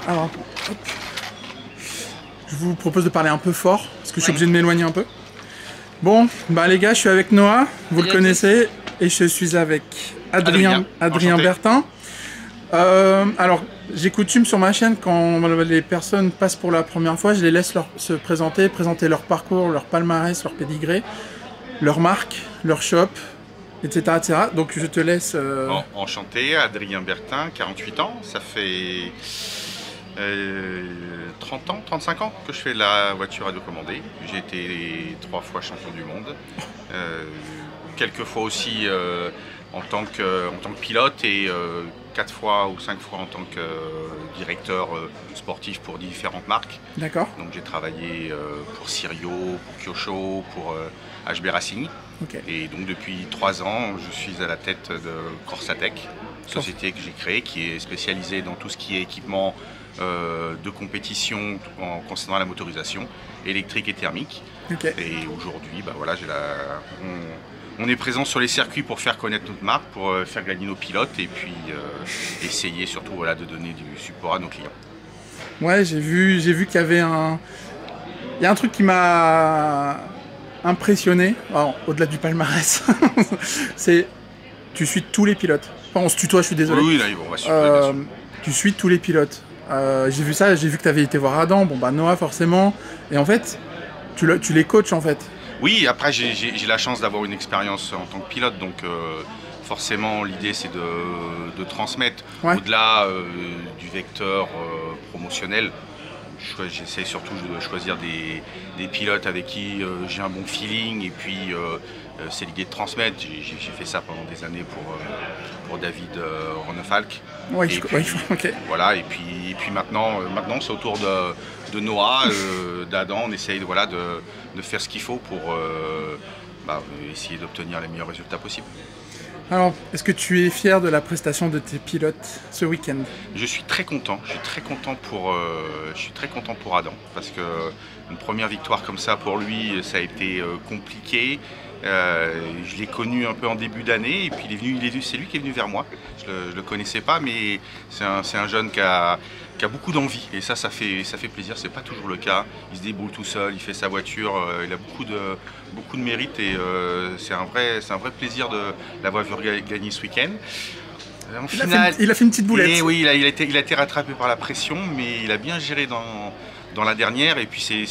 Alors, hop. Je vous propose de parler un peu fort, parce que je suis obligé de m'éloigner un peu. Bon, bah les gars, je suis avec Noah, vous le connaissez, et je suis avec Adrien Bertin. Alors, j'ai coutume sur ma chaîne, quand les personnes passent pour la première fois, je les laisse se présenter leur parcours, leur palmarès, leur pédigré, leur marque, leur shop, etc. etc. Donc je te laisse... Bon, enchanté, Adrien Bertin, 48 ans, ça fait 30 ans, 35 ans que je fais de la voiture à deux commandés. J'ai été 3 fois champion du monde, quelques fois aussi en tant que pilote et 4 fois ou 5 fois en tant que directeur sportif pour différentes marques. D'accord. Donc j'ai travaillé pour Sirio, pour Kyosho, pour HB Racing. Okay. Et donc depuis 3 ans, je suis à la tête de Corsatech, société que j'ai créée qui est spécialisée dans tout ce qui est équipement de compétition concernant la motorisation électrique et thermique. Okay. Et aujourd'hui, bah voilà, on est présent sur les circuits pour faire connaître notre marque, pour faire gagner nos pilotes et puis essayer surtout voilà, de donner du support à nos clients. Ouais, j'ai vu qu'il y avait un truc qui m'a impressionné, au-delà du palmarès, c'est tu suis tous les pilotes. Enfin, on se tutoie, je suis désolé. Oui, là, on va suivre, tu suis tous les pilotes. J'ai vu ça, j'ai vu que tu avais été voir Adam, bon bah Noah forcément, et en fait, tu les coaches en fait. Oui, après j'ai la chance d'avoir une expérience en tant que pilote, donc forcément l'idée c'est de transmettre au-delà du vecteur promotionnel. J'essaie surtout de choisir des pilotes avec qui j'ai un bon feeling et puis c'est l'idée de transmettre. J'ai fait ça pendant des années pour David Ronefalk. Ouais, okay. Voilà, et puis maintenant c'est au tour de Noah, d'Adam. On essaye voilà, de faire ce qu'il faut pour essayer d'obtenir les meilleurs résultats possibles. Alors, est-ce que tu es fier de la prestation de tes pilotes ce week-end? Je suis très content. Je suis très content pour Adam parce que une première victoire comme ça pour lui, ça a été compliqué. Je l'ai connu un peu en début d'année et puis c'est lui qui est venu vers moi. Je le connaissais pas, mais c'est un jeune qui a beaucoup d'envie et ça fait plaisir. C'est pas toujours le cas. Il se débrouille tout seul, il fait sa voiture, il a beaucoup de mérite et c'est un vrai plaisir de l'avoir vu gagner ce week-end. Il a fait une petite boulette. Oui, il a été rattrapé par la pression, mais il a bien géré dans la dernière. Et puis c'est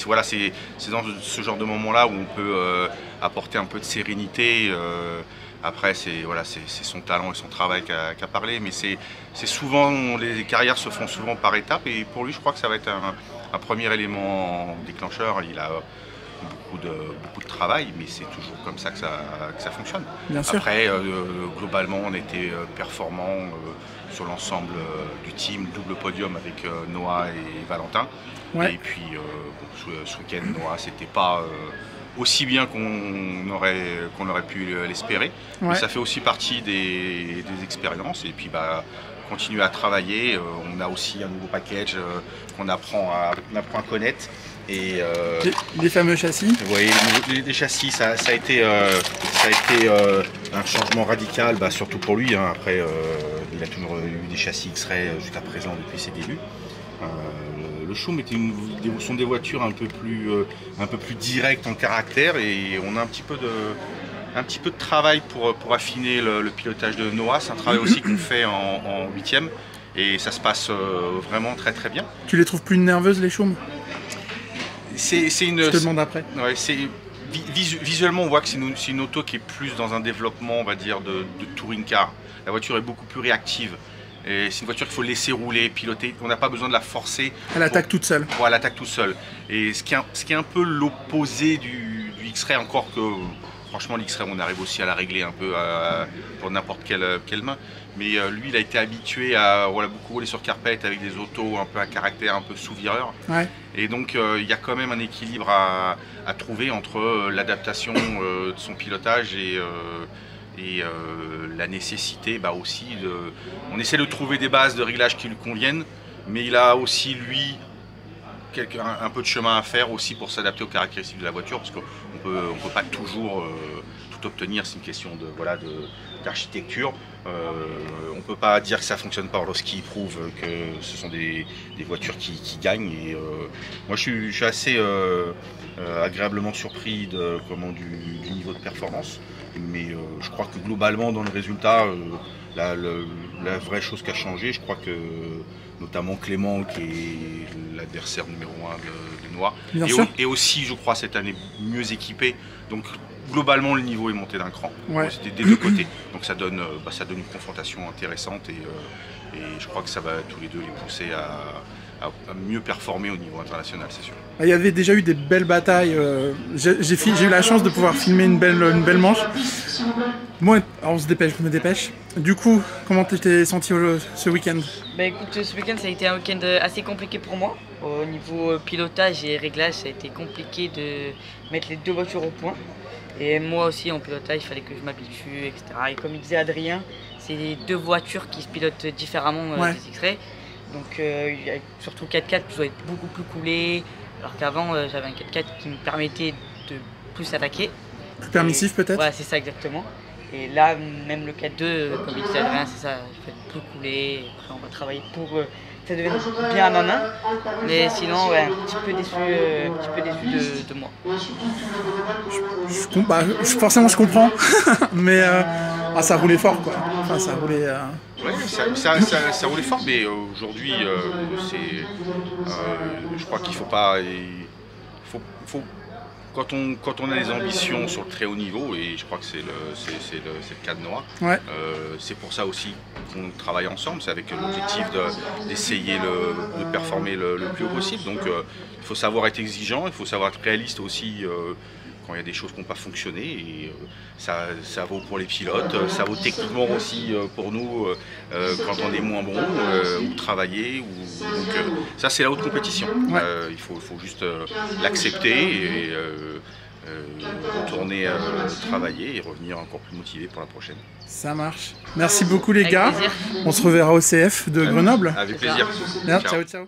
dans ce genre de moment-là où on peut apporter un peu de sérénité. Après, c'est son talent et son travail qu'a parlé, mais c'est souvent, les carrières se font souvent par étapes. Et pour lui, je crois que ça va être un premier élément déclencheur. Il a beaucoup de travail, mais c'est toujours comme ça que ça fonctionne. Bien sûr. Après, globalement, on était performants sur l'ensemble du team, double podium avec Noah et Valentin. Ouais. Et puis, ce week-end, Noah, c'était pas aussi bien qu'on aurait pu l'espérer. Ouais. Mais ça fait aussi partie des expériences. Et puis, continuer à travailler. On a aussi un nouveau package qu'on apprend à connaître. Et les fameux châssis. Oui, les châssis, ça a été un changement radical, surtout pour lui. Hein. Après, il a toujours eu des châssis X-Ray jusqu'à présent depuis ses débuts. Le Choum sont des voitures un peu plus directes en caractère et on a un petit peu de travail pour affiner le pilotage de Noah. C'est un travail aussi qu'on fait en 8e et ça se passe vraiment très très bien. Tu les trouves plus nerveuses les Choum? Je te demande après. Ouais, visuellement, on voit que c'est une auto qui est plus dans un développement, on va dire, de touring car. La voiture est beaucoup plus réactive. C'est une voiture qu'il faut laisser rouler, piloter. On n'a pas besoin de la forcer. Elle attaque toute seule. Ouais, elle attaque toute seule. Et ce qui est un peu l'opposé du X-Ray, encore que franchement l'X-Ray, on arrive aussi à la régler un peu pour n'importe quelle main. Mais lui, il a été habitué à beaucoup rouler sur carpette avec des autos un peu à caractère un peu sous-vireur. Ouais. Et donc, il y a quand même un équilibre à trouver entre l'adaptation de son pilotage et la nécessité aussi on essaie de trouver des bases de réglage qui lui conviennent, mais il a aussi lui un peu de chemin à faire aussi pour s'adapter aux caractéristiques de la voiture parce qu'on peut pas toujours tout obtenir, c'est une question d'architecture. On ne peut pas dire que ça ne fonctionne pas lorsqu'ils prouvent que ce sont des voitures qui gagnent. Et, moi, je suis assez agréablement surpris du niveau de performance. Mais je crois que globalement, dans le résultat, la vraie chose qui a changé, je crois que notamment Clément, qui est l'adversaire numéro 1 de Noah, et aussi, je crois, cette année mieux équipé. Donc, globalement, le niveau est monté d'un cran. Ouais. C'était des deux côtés. Donc, ça donne une confrontation intéressante et je crois que ça va tous les deux les pousser à mieux performer au niveau international, c'est sûr. Il y avait déjà eu des belles batailles. J'ai eu la chance de pouvoir filmer une belle manche. Moi, on se dépêche, je me dépêche. Du coup, comment tu t'es senti ce week-end? Bah écoute, ce week-end ça a été un week-end assez compliqué pour moi. Au niveau pilotage et réglage, ça a été compliqué de mettre les deux voitures au point. Et moi aussi en pilotage, il fallait que je m'habitue, etc. Et comme il disait Adrien, c'est deux voitures qui se pilotent différemment des X-Ray. Donc surtout 4x4, je dois être beaucoup plus coulé. Alors qu'avant, j'avais un 4x4 qui me permettait de plus attaquer. Plus permissif peut-être? Ouais, c'est ça exactement. Et là, même le 4-2, comme il disait Adrien, c'est ça, je vais être plus coulé. Après, on va travailler pour que ça devienne bien à ma main. Mais sinon, ouais, un petit peu déçu de moi. Forcément, je comprends. Mais ça roulait fort, quoi. Enfin, ça roulait... Ouais, ça roulait fort, mais aujourd'hui, je crois qu'il faut pas... Quand on a des ambitions sur le très haut niveau, et je crois que c'est le cas de Noah, c'est pour ça aussi qu'on travaille ensemble, c'est avec l'objectif d'essayer de performer le plus haut possible. Donc il faut savoir être exigeant, il faut savoir être réaliste aussi quand il y a des choses qui n'ont pas fonctionné. Et ça vaut pour les pilotes, ça vaut techniquement aussi pour nous quand on est moins bon, ou travailler. Donc ça c'est la haute compétition. Il faut juste l'accepter et retourner travailler et revenir encore plus motivé pour la prochaine. Ça marche. Merci beaucoup les gars. Plaisir. On se reverra au CF de Grenoble. Avec plaisir. Ciao, ciao.